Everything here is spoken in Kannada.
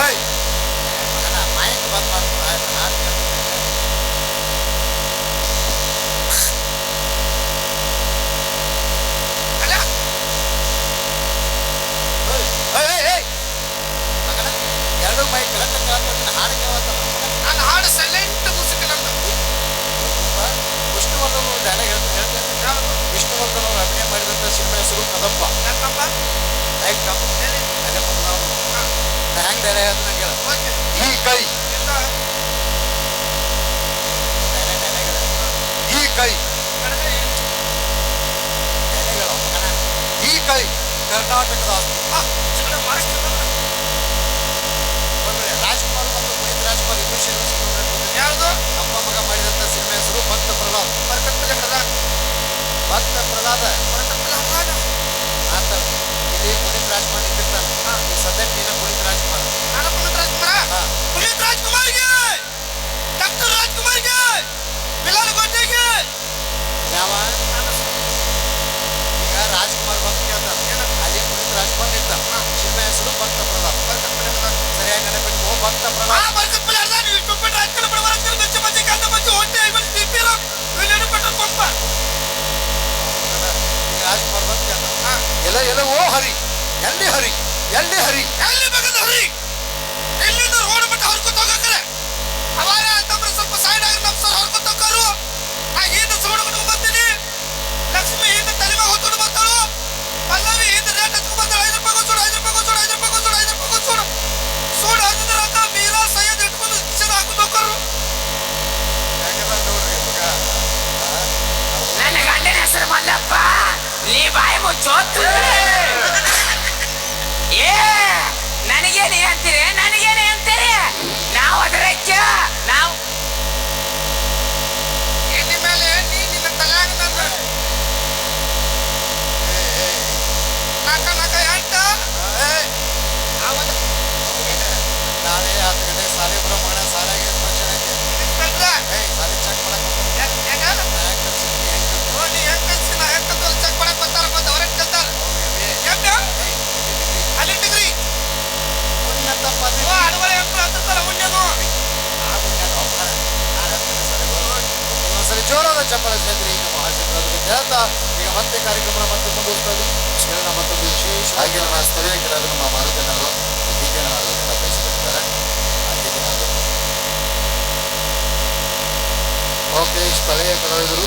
ಹೋಯ್ ಮಗನ ಮೈಕ್ ಬಂದ್ ಮಾಡ್ಕೊಂಡು ಆಯ್ತು ಹಾಡು ಕೇಳ್ತಿದ್ದೆ. ಅಲ್ಲ ಹೋಯ್ ಹೋಯ್ ಹೋಯ್ ಹೋಯ್ ಮಗನ ಎರಡು ಮೈಕ್ ಕರೆಕ್ಟ್ ಕೇಳ್ತಾರೆ ನಿನ್ನ ಹಾಡು ಕೇಳತ್ತಲ್ಲ ಮಗನ. ನಾನು ಹಾಡು ಸೈಲೆಂಟ್ ಮ್ಯೂಸಿಕ್ ನಂದು. ವಿಷ್ಣುವರ್ಧನ್ ಅವರು ಡೈಲಾಗ್ ಹೇಳ್ತೇನೆ. ಯಾವುದು? ವಿಷ್ಣುವರ್ಧನ್ ಅವರು ಅಭಿನಯ ಮಾಡಿದಂಥ ಸಿನಿಮಾ ಹೆಸರು ಕದಂಬ. ಯಾಕಪ್ಪ? ಲೈಕ್ ಕಮ್ ಹೇಳಿ. ಅದೇ ಬಂದು ನಾವು ಹ್ಯಾಂಗ್ ಡೈಲಾಗ್ ಹೇಳ್ತು ನಂಗೆ ಹೇಳು. ಓಕೆ. ಈ ಕೈ ಇಲ್ಲ. ಡೈಲಾಗ್ ಹೇಳ. ಈ ಕೈ ಕಡಿಮೆ. ಡೈಲಾಗ್ ಹೇಳೋ ಮಗನ. ಈ ಕೈ ಕರ್ನಾಟಕದ ಆಸ್ತಿ. ಚಿಕ್ಕಡೆ ಮಾಡಿಸ್ತಿದ್ದಲ್ಲ. ಒಳ್ಳೆ ರಾಜ್ಕುಮಾರ್ ಮತ್ತು ಪುನೀತ್ ರಾಜ್ಕುಮಾರ್ ಇಬ್ಬರು ಸೇರಿಸಿ ಯಾವುದು? ಅಪ್ಪ ಮಗ ಮಾಡಿದಂಥ ಸಿನಿಮಾ ಹೆಸರು ಭಕ್ತ ಪ್ರಹ್ಲಾದ್. ಬರ್ಕತ್ಪಲ್ಲಿ ಹಡ್ದಾನ. ಭಕ್ತ ಪ್ರಹ್ಲಾದ ಬರ್ಕತ್ಪಲ್ಲಿ ಹಡ್ದಾನ. ಆತ ಇಲ್ಲಿ ಪುನೀತ್ ರಾಜ್ಕುಮಾರ್ ನಿಂತಿರ್ತಾನೆ. ಈ ಸದ್ಯಕ್ಕೆ ನೀನು ಪುನೀತ್ ರಾಜ್ಕುಮಾರ್. ನಾನು ಪುನೀತ್ ರಾಜ್ಕುಮಾರ. ಹಾ. ಪುನೀತ್ ರಾಜ್ಕುಮಾರ್ಗೆ, ಡಾಕ್ಟರ್ ರಾಜ್ಕುಮಾರ್ಗೆ, ಬಿಲಾಲ್ ಗೋಟೆಗೆ. ಯಾವ ಈಗ ರಾಜ್ಕುಮಾರ್ ಬಂದು ಕೇಳ್ತಾನೆ. ಅಲ್ಲಿ ಪುನೀತ್ ರಾಜ್ಕುಮಾರ್ ನಿಂತಾನೆ. ಸಿನಿಮಾ ಹೆಸರು ಭಕ್ತ ಪ್ರಹ್ಲಾದ್. ಬರ್ಕತ್ಪಲ್ಲಿ ಹಡ್ದಾನ. ಸರಿಯಾಗಿ ನೆನಪಿಟ್ಟು ಭಕ್ತ ಪ್ರಹ್ಲಾದ್. ಬರ್ಕತ್ಪಲ್ಲಿ ಹಡ್ದಾನ. ಇಷ್ಟು ಬಿಟ್ಟು ರಾಜ್ಕುಮಾರ ಬಡವರಾಜ್ಕುಮಾರ ಬೆಚ್ಚ ಬಜ್ಜಿ ಗಂಧ ಬಜ್ಜಿ ಹೊಟ್ಟೆ ಐವತ್ತು BP ಇರೋ ಇಲ್ಲೇನು ಪೆಟ್ರೋಲ್ ಪಂಪ. ಈಗ ರಾಜ್ಕುಮಾರ್ ಬಂದು ಕೇಳ್ತಾನೆ. ಹಾ. ಎಲ್ಲ ಓ ಹರಿ ಎಲ್ಲಿ ಹರಿ ಎಲ್ಲಿ ಹರಿ ಎಲ್ಲಿ ಬೇಕಾದ ಹರಿ. ಇಲ್ಲಿಂದ ರೋಡ್ ಮಟ್ಟ ಹೊರ್ಕೊತ ಹೋಗಕ್ರೆ ಅವಾರ ಅಂತಂದ್ರೆ ಸ್ವಲ್ಪ ಸೈಡ್ ಆಗಿ ನಮ್ಮ ಸರ್ ಹೊರ್ಕೊತ ಹೋಗೋರು. ನಾ ಹಿಂದೆ ಸೋಡ್ ಬಿಟ್ಕೊಂಡು ಬರ್ತೀನಿ. ಲಕ್ಷ್ಮಿ ಹಿಂದೆ ತಲೆಮಾಗ ಹೊತ್ಕೊಂಡು ಬರ್ತಾಳು. ಪಲ್ಲವಿ ಹಿಂದೆ ರೇಟ್ ಹಚ್ಕೊಂಡು ಬರ್ತಾಳೆ. 5 ರೂಪಾಯಿ ಸೋಡು, 5 ರೂಪಾಯಿ ಸೋಡು, 5 ರೂಪಾಯಿ ಸೋಡು, 5 ರೂಪಾಯಿ ಸೋಡು. ಸೋಡು ಹಾಕಿದ್ರೆ ಅಂತ ಮೀರಾ ಸೈಯದ್ ಇಟ್ಕೊಂಡು ಕಿಶನ್ ಹಾಕೊಂಡು ಹೋಗೋರು. ಯಾಕಂದ್ರೆ ನೋಡ್ರಿ ಮಗ ನನ್ನ ಗಂಡನ ಹೆಸರು ಮಲ್ಲಪ್ಪ. ನೀ ಬಾಯಿ ಮುಚ್ಚೋತು. ಏ ನನಗೇನೆ ಅಂತೀರಿ, ನನಗೇನೆ ಅಂತೀರಿ. ನಾವು ಅದರಕ್ಕೆ ನಾವು ಎಣ್ಣೆ ಮೇಲೆ ನೀ ನಿನ್ನ ತಲೆಯಾಗ ನನ್ನ ನಾಕ ನಾಕ ಎಂಟ ನಾಳೆ 10 ಗಂಟೆಗೆ ಸಾಲಿ ಬರೋ ಮಗನ ಸಾಲಾಗಿ ಫಂಕ್ಷನ್ ಐತಿ. ಇನ್ಸ್ಪೆಕ್ಟ್ರ ಸಾಲಿ ಚೆಕ್ ಮಾಡಕ್ ಹೆಂಗ ಓ ನೀ ಹೆಂಗ್ ಕಲ್ಸಿ ನಾ ಹೆಂಗ್ ಕಲ್ತು ಚೆಕ್ ಮಾಡಕ್ ಬರ್ತಾರ ಬಂದು ಅವ್ರೇನ್ ಕಲ್ತಾರ ಹೆಂಗ ಅಲ್ಲಿ ಡಿಗ್ರಿ ಉನ್ನತ ಓ ಪದವಿ ಅಡವಳೆ ಹೆಂಗ್ ಹತ್ತಿರ್ತಾರ ಉಣ್ಣೆದು. ಸರಿ ಜೋರಾದ ಚಪ್ಪಳ ಸ್ನೇಹಿತರೆ ಈಗ ಮಹಾಶಿವರಾತ್ರಿ ಹೇಳ್ತಾ ಈಗ ಮತ್ತೆ ಕಾರ್ಯಕ್ರಮ ಮತ್ತೆ ಮುಂದುವರಿಸ್ತಾ ಇದ್ದೀವಿ. ಕೇಳೋಣ ಮತ್ತೊಂದು ವಿಶೇಷ ಹಾಗೆ ನಮ್ಮ ಸ್ಥಳೀಯ ಕೆಲವರು ನಮ್ಮ ಮಾರುತನವರು ಗೀತೆಯನ್ನು ಹಾಡೋದನ್ನ ಬಯಸಿಕೊಂಡಿದ್ದಾರೆ. ಆ ಗೀತೆಯನ್ನು ಓಕೆ ಸ್ಥಳೀಯ ಕಲಾವಿದರು